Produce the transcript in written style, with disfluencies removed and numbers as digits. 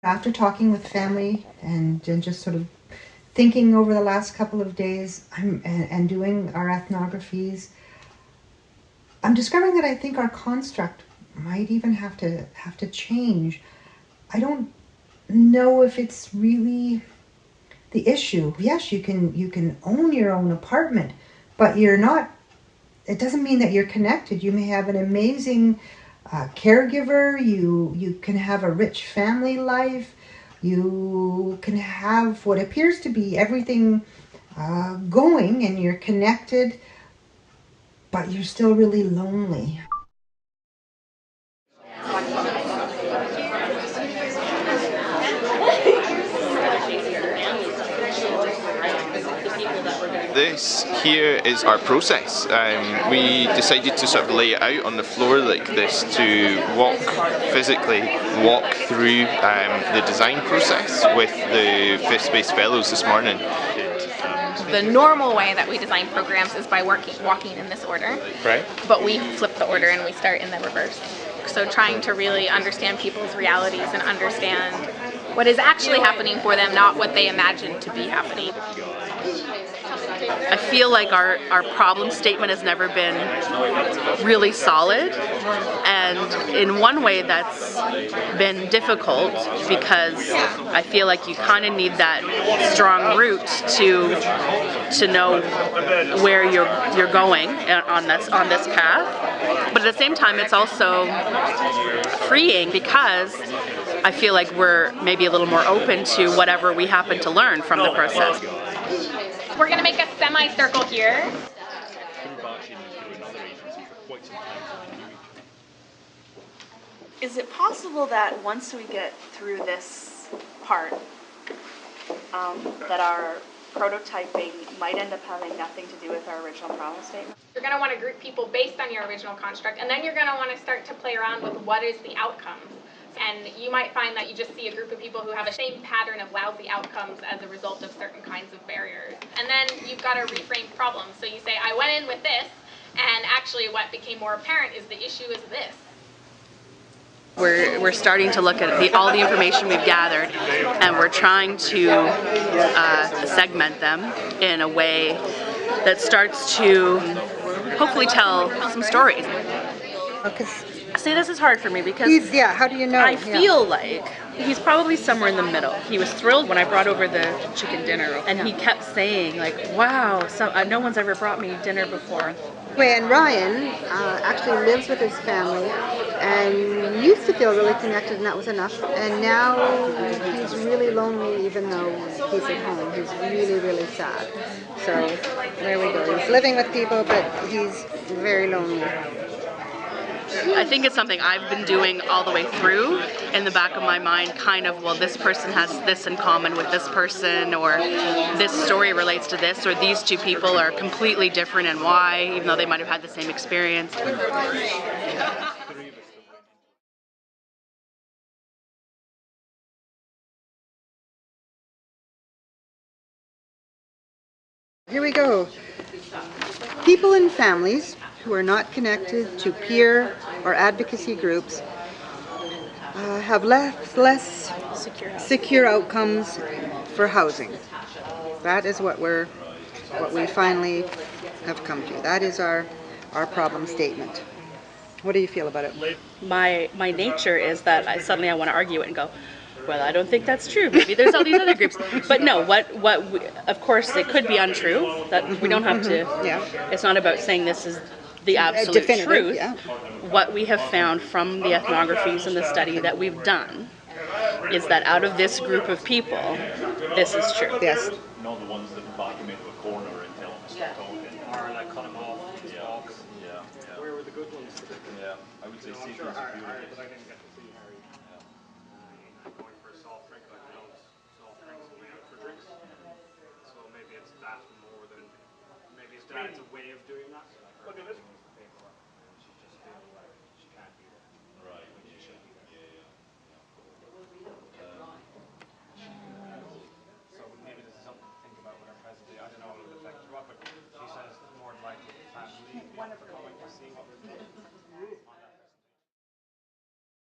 After talking with family and just sort of thinking over the last couple of days and doing our ethnographies, I'm discovering that I think our construct might even have to change. I don't know if it's really the issue. Yes, you can own your own apartment, but you're not. It doesn't mean that you're connected. You may have an amazing caregiver. You can have a rich family life. You can have what appears to be everything going, and you're connected, but you're still really lonely. This here is our process. We decided to sort of lay it out on the floor like this to physically walk through the design process with the Fifth Space Fellows this morning. The normal way that we design programs is by walking in this order, right? But we flip the order and we start in the reverse. So trying to really understand people's realities and understand what is actually happening for them, not what they imagine to be happening. I feel like our problem statement has never been really solid, and in one way that's been difficult because I feel like you kind of need that strong root to know where you're going on this path. But at the same time, it's also freeing because I feel like we're maybe a little more open to whatever we happen to learn from the process. We're going to make a semicircle here. Is it possible that once we get through this part, that our prototyping might end up having nothing to do with our original problem statement? You're going to want to group people based on your original construct, and then you're going to want to start to play around with what is the outcomes. And you might find that you just see a group of people who have the same pattern of lousy outcomes as a result of certain kinds of barriers. And then you've got to reframe problems. So you say, I went in with this, and actually what became more apparent is the issue is this. We're starting to look at all the information we've gathered, and we're trying to segment them in a way that starts to hopefully tell some stories. See, this is hard for me because how do you know? I feel like he's probably somewhere in the middle. He was thrilled when I brought over the chicken dinner, and he kept saying like, wow, no one's ever brought me dinner before. And Ryan actually lives with his family and used to feel really connected, and that was enough. And now he's really lonely even though he's at home. He's really, really sad. So there we go. He's living with people, but he's very lonely. I think it's something I've been doing all the way through in the back of my mind, kind of, well, this person has this in common with this person, or this story relates to this, or these two people are completely different and why, even though they might have had the same experience. Here we go. People and families who are not connected to peer or advocacy groups have less secure outcomes for housing. That is what we finally have come to. That is our problem statement. What do you feel about it? My nature is that suddenly I want to argue it and go, well, I don't think that's true. Maybe there's all these other groups. But no, of course, it could be untrue. That we don't have to. Yeah. It's not about saying this is the absolute truth. Yeah. What we have found from the ethnographies and the study that we've done is that out of this group of people, this is true. Yes. Not the ones that back him into a corner and tell him to stop talking. Or like cut him off. Yeah. Where were the good ones? Yeah. I would say secret security.